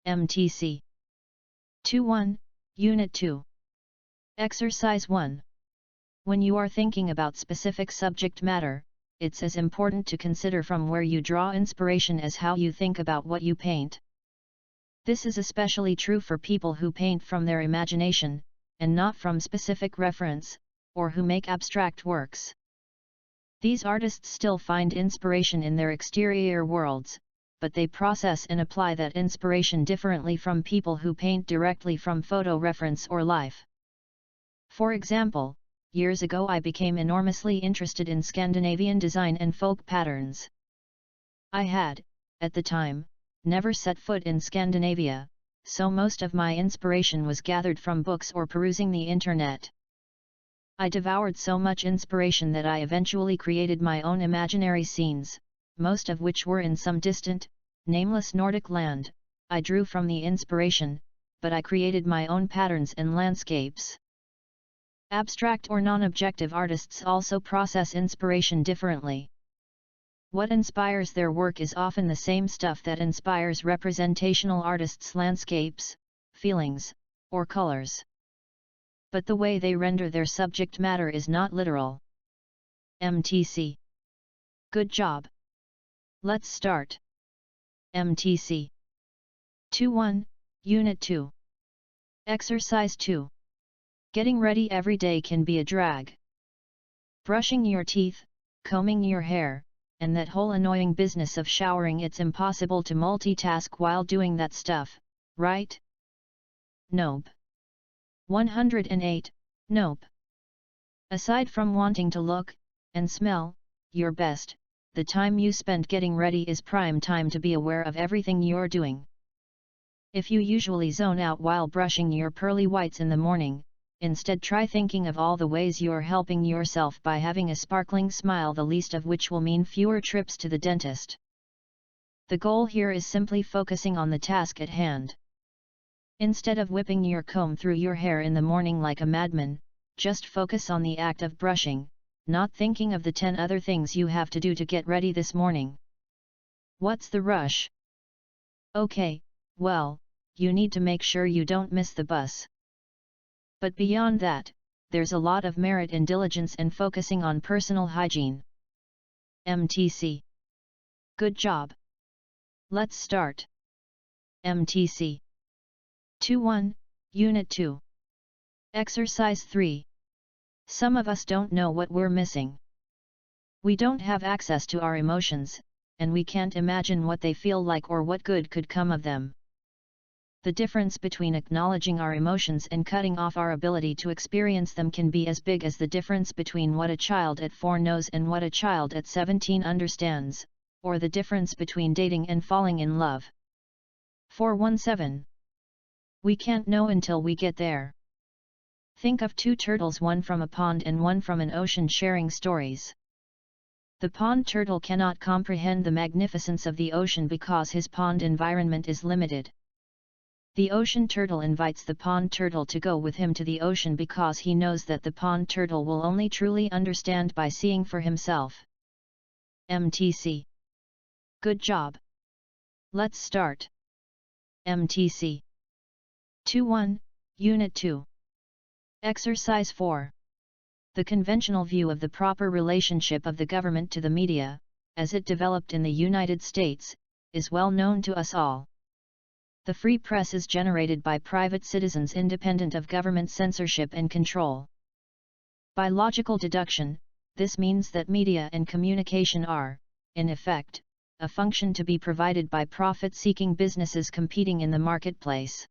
MTC 2.1, Unit 2. Exercise 1. When you are thinking about specific subject matter, it's as important to consider from where you draw inspiration as how you think about what you paint. This is especially true for people who paint from their imagination, and not from specific reference, or who make abstract works. These artists still find inspiration in their exterior worlds, but they process and apply that inspiration differently from people who paint directly from photo reference or life. For example, years ago I became enormously interested in Scandinavian design and folk patterns. I had, at the time, never set foot in Scandinavia, so most of my inspiration was gathered from books or perusing the internet. I devoured so much inspiration that I eventually created my own imaginary scenes, most of which were in some distant, nameless Nordic land. I drew from the inspiration, but I created my own patterns and landscapes. Abstract or non-objective artists also process inspiration differently. What inspires their work is often the same stuff that inspires representational artists' landscapes, feelings, or colors. But the way they render their subject matter is not literal. MTC. Good job. Let's start. MTC 2.1, Unit 2. Exercise 2. Getting ready every day can be a drag. Brushing your teeth, combing your hair, and that whole annoying business of showering, it's impossible to multitask while doing that stuff, right? Nope. 108, nope. Aside from wanting to look, and smell, your best, the time you spend getting ready is prime time to be aware of everything you're doing. If you usually zone out while brushing your pearly whites in the morning, instead try thinking of all the ways you're helping yourself by having a sparkling smile, the least of which will mean fewer trips to the dentist. The goal here is simply focusing on the task at hand. Instead of whipping your comb through your hair in the morning like a madman, just focus on the act of brushing, not thinking of the 10 other things you have to do to get ready this morning. What's the rush? Okay, well, you need to make sure you don't miss the bus. But beyond that, there's a lot of merit in diligence and focusing on personal hygiene. MTC. Good job. Let's start. MTC 2.1, Unit 2. Exercise 3. Some of us don't know what we're missing. We don't have access to our emotions, and we can't imagine what they feel like or what good could come of them. The difference between acknowledging our emotions and cutting off our ability to experience them can be as big as the difference between what a child at 4 knows and what a child at 17 understands, or the difference between dating and falling in love. 417. We can't know until we get there. Think of 2 turtles, one from a pond and one from an ocean, sharing stories. The pond turtle cannot comprehend the magnificence of the ocean because his pond environment is limited. The ocean turtle invites the pond turtle to go with him to the ocean because he knows that the pond turtle will only truly understand by seeing for himself. MTC. Good job. Let's start. MTC 2.1, Unit 2. Exercise 4. The conventional view of the proper relationship of the government to the media, as it developed in the United States, is well known to us all. The free press is generated by private citizens independent of government censorship and control. By logical deduction, this means that media and communication are, in effect, a function to be provided by profit-seeking businesses competing in the marketplace.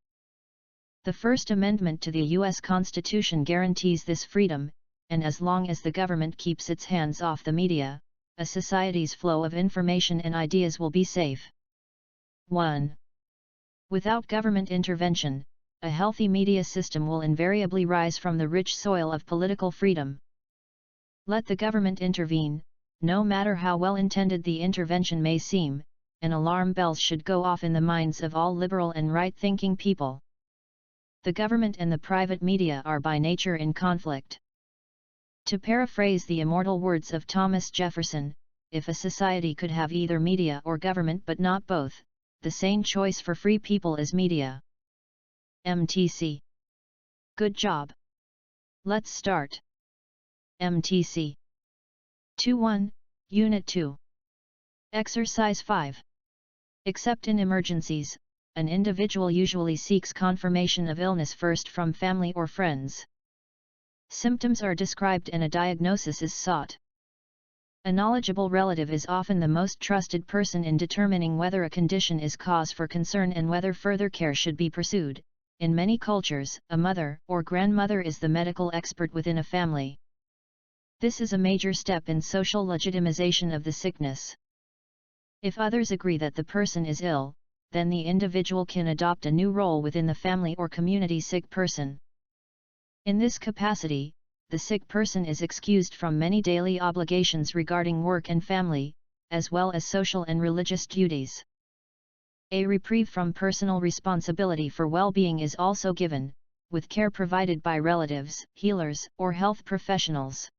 The First Amendment to the U.S. Constitution guarantees this freedom, and as long as the government keeps its hands off the media, a society's flow of information and ideas will be safe. 1. Without government intervention, a healthy media system will invariably rise from the rich soil of political freedom. Let the government intervene, no matter how well-intended the intervention may seem, and alarm bells should go off in the minds of all liberal and right-thinking people. The government and the private media are by nature in conflict. To paraphrase the immortal words of Thomas Jefferson, if a society could have either media or government but not both, the sane choice for free people is media. MTC. Good job. Let's start. MTC 2.1, Unit 2. Exercise 5. Except in emergencies, an individual usually seeks confirmation of illness first from family or friends. Symptoms are described and a diagnosis is sought. A knowledgeable relative is often the most trusted person in determining whether a condition is cause for concern and whether further care should be pursued. In many cultures, a mother or grandmother is the medical expert within a family. This is a major step in social legitimization of the sickness. If others agree that the person is ill, then the individual can adopt a new role within the family or community sick person. In this capacity, the sick person is excused from many daily obligations regarding work and family, as well as social and religious duties. A reprieve from personal responsibility for well-being is also given, with care provided by relatives, healers, or health professionals.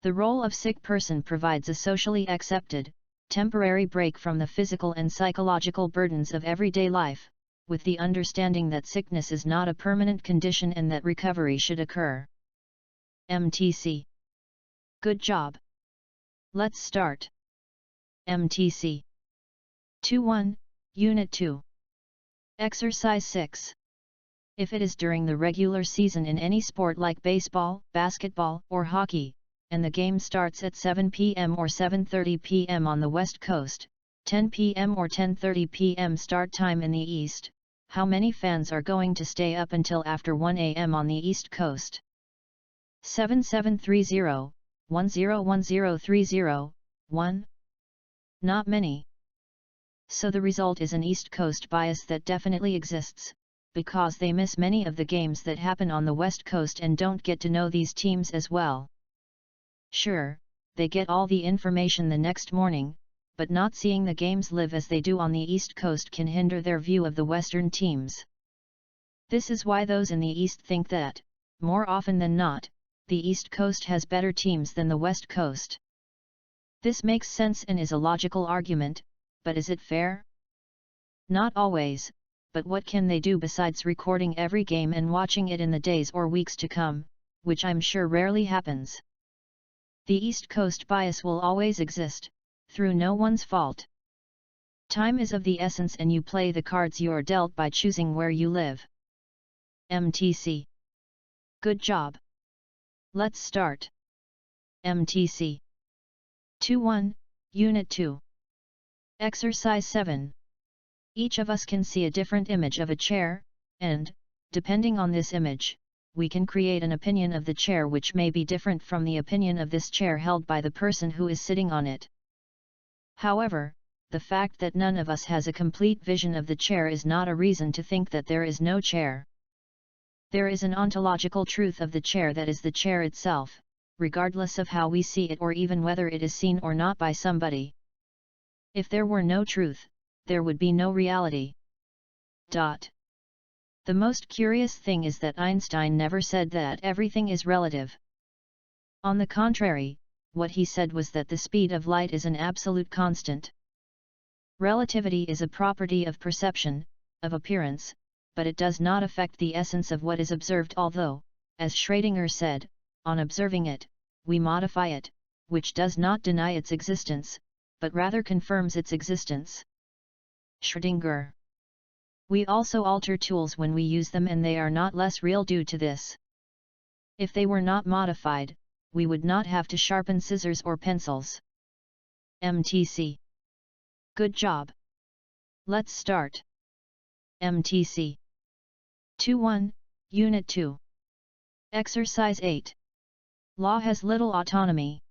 The role of sick person provides a socially accepted, temporary break from the physical and psychological burdens of everyday life, with the understanding that sickness is not a permanent condition and that recovery should occur. MTC. Good job. Let's start. MTC 2.1, Unit 2. Exercise 6. If it is during the regular season in any sport like baseball, basketball, or hockey, and the game starts at 7 p.m. or 7:30 p.m. on the West Coast, 10 p.m. or 10:30 p.m. start time in the East, how many fans are going to stay up until after 1 a.m. on the East Coast? 7730, 101030, 1. Not many. So the result is an East Coast bias that definitely exists, because they miss many of the games that happen on the West Coast and don't get to know these teams as well. Sure, they get all the information the next morning, but not seeing the games live as they do on the East Coast can hinder their view of the Western teams. This is why those in the East think that, more often than not, the East Coast has better teams than the West Coast. This makes sense and is a logical argument, but is it fair? Not always, but what can they do besides recording every game and watching it in the days or weeks to come, which I'm sure rarely happens. The East Coast bias will always exist, through no one's fault. Time is of the essence and you play the cards you're dealt by choosing where you live. MTC. Good job. Let's start. MTC 2.1, Unit 2. Exercise 7. Each of us can see a different image of a chair, and, depending on this image, we can create an opinion of the chair which may be different from the opinion of this chair held by the person who is sitting on it. However, the fact that none of us has a complete vision of the chair is not a reason to think that there is no chair. There is an ontological truth of the chair that is the chair itself, regardless of how we see it or even whether it is seen or not by somebody. If there were no truth, there would be no reality. The most curious thing is that Einstein never said that everything is relative. On the contrary, what he said was that the speed of light is an absolute constant. Relativity is a property of perception, of appearance, but it does not affect the essence of what is observed, although, as Schrödinger said, on observing it, we modify it, which does not deny its existence, but rather confirms its existence. Schrödinger. We also alter tools when we use them and they are not less real due to this. If they were not modified, we would not have to sharpen scissors or pencils. MTC. Good job. Let's start. MTC 2.1, Unit 2. Exercise 8. Law has little autonomy.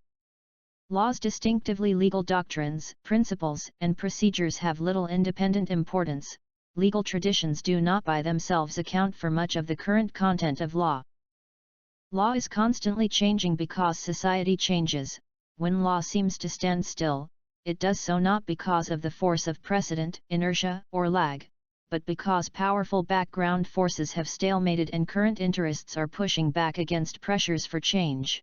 Law's distinctively legal doctrines, principles, and procedures have little independent importance. Legal traditions do not by themselves account for much of the current content of law. Law is constantly changing because society changes. When law seems to stand still, it does so not because of the force of precedent, inertia, or lag, but because powerful background forces have stalemated and current interests are pushing back against pressures for change.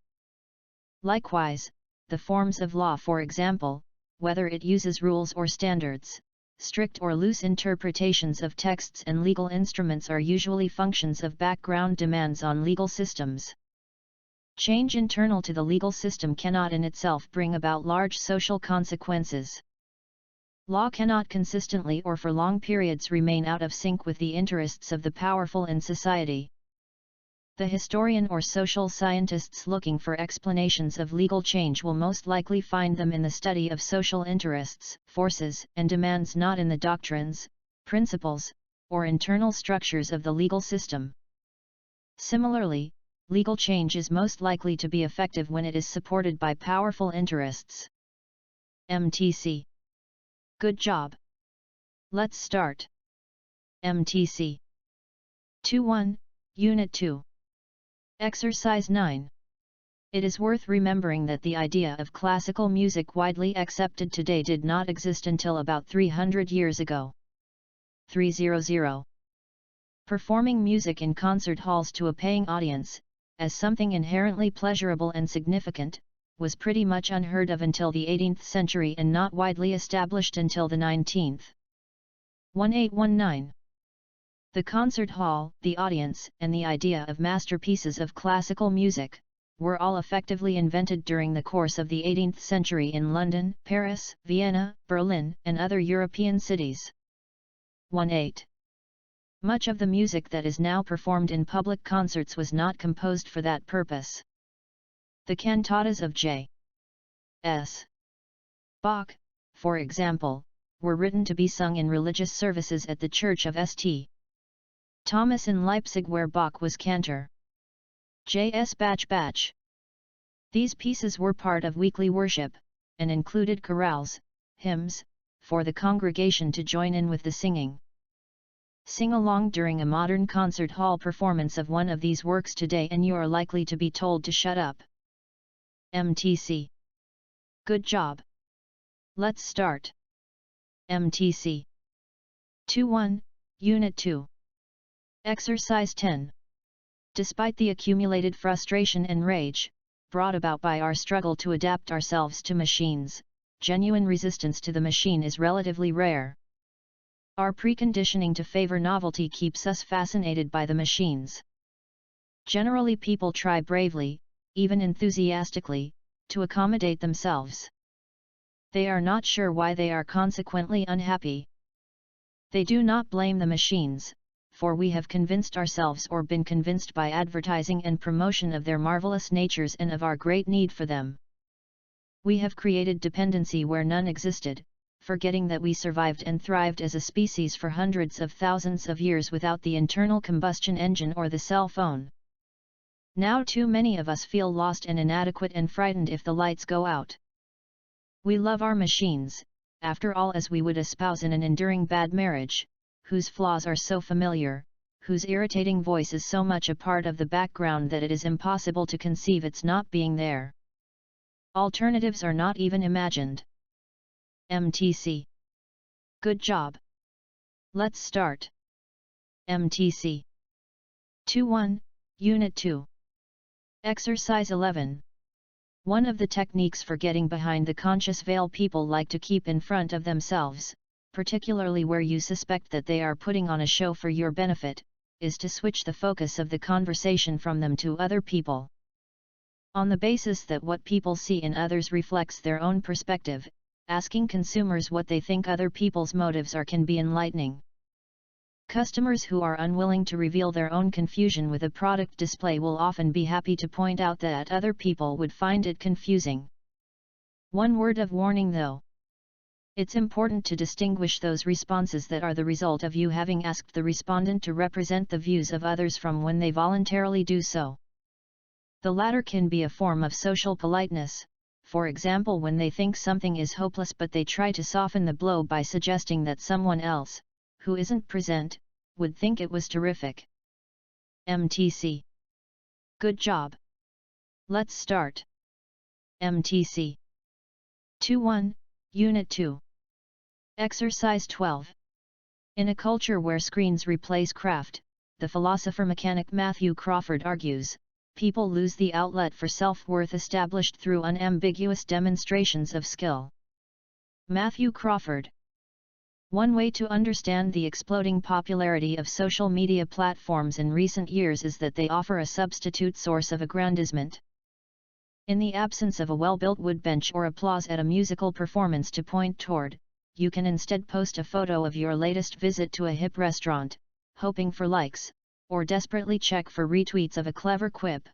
Likewise, the forms of law, for example, whether it uses rules or standards, strict or loose interpretations of texts and legal instruments are usually functions of background demands on legal systems. Change internal to the legal system cannot in itself bring about large social consequences. Law cannot consistently or for long periods remain out of sync with the interests of the powerful in society. The historian or social scientists looking for explanations of legal change will most likely find them in the study of social interests, forces, and demands, not in the doctrines, principles, or internal structures of the legal system. Similarly, legal change is most likely to be effective when it is supported by powerful interests. MTC. Good job. Let's start. MTC 2.1, Unit 2. Exercise 9. It is worth remembering that the idea of classical music widely accepted today did not exist until about 300 years ago. 300. Performing music in concert halls to a paying audience, as something inherently pleasurable and significant, was pretty much unheard of until the 18th century and not widely established until the 19th. 1819. The concert hall, the audience, and the idea of masterpieces of classical music were all effectively invented during the course of the 18th century in London, Paris, Vienna, Berlin, and other European cities. 18. Much of the music that is now performed in public concerts was not composed for that purpose. The cantatas of J.S. Bach, for example, were written to be sung in religious services at the Church of St. Thomas in Leipzig, where Bach was cantor. J.S. Bach. These pieces were part of weekly worship, and included chorales, hymns, for the congregation to join in with the singing. Sing along during a modern concert hall performance of one of these works today and you are likely to be told to shut up. MTC. Good job. Let's start. MTC 2.1, Unit 2. Exercise 10. Despite the accumulated frustration and rage, brought about by our struggle to adapt ourselves to machines, genuine resistance to the machine is relatively rare. Our preconditioning to favor novelty keeps us fascinated by the machines. Generally, people try bravely, even enthusiastically, to accommodate themselves. They are not sure why they are consequently unhappy. They do not blame the machines, for we have convinced ourselves or been convinced by advertising and promotion of their marvelous natures and of our great need for them. We have created dependency where none existed, forgetting that we survived and thrived as a species for hundreds of thousands of years without the internal combustion engine or the cell phone. Now too many of us feel lost and inadequate and frightened if the lights go out. We love our machines, after all, as we would espouse in an enduring bad marriage, whose flaws are so familiar, whose irritating voice is so much a part of the background that it is impossible to conceive its not being there. Alternatives are not even imagined. MTC. Good job. Let's start. MTC 2.1, Unit 2. Exercise 11. One of the techniques for getting behind the conscious veil people like to keep in front of themselves, particularly where you suspect that they are putting on a show for your benefit, is to switch the focus of the conversation from them to other people. On the basis that what people see in others reflects their own perspective, asking consumers what they think other people's motives are can be enlightening. Customers who are unwilling to reveal their own confusion with a product display will often be happy to point out that other people would find it confusing. One word of warning though. It's important to distinguish those responses that are the result of you having asked the respondent to represent the views of others from when they voluntarily do so. The latter can be a form of social politeness, for example when they think something is hopeless but they try to soften the blow by suggesting that someone else, who isn't present, would think it was terrific. MTC. Good job. Let's start. MTC 2.1, Unit 2. Exercise 12. In a culture where screens replace craft, the philosopher-mechanic Matthew Crawford argues, people lose the outlet for self-worth established through unambiguous demonstrations of skill. Matthew Crawford. One way to understand the exploding popularity of social media platforms in recent years is that they offer a substitute source of aggrandizement. In the absence of a well-built woodbench or applause at a musical performance to point toward, you can instead post a photo of your latest visit to a hip restaurant, hoping for likes, or desperately check for retweets of a clever quip.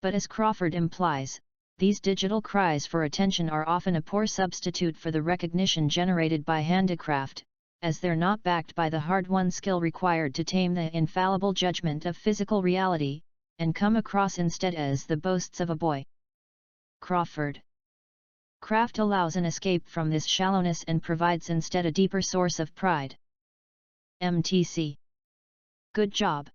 But as Crawford implies, these digital cries for attention are often a poor substitute for the recognition generated by handicraft, as they're not backed by the hard-won skill required to tame the infallible judgment of physical reality, and come across instead as the boasts of a boy. Crawford. Craft allows an escape from this shallowness and provides instead a deeper source of pride. MTC. Good job.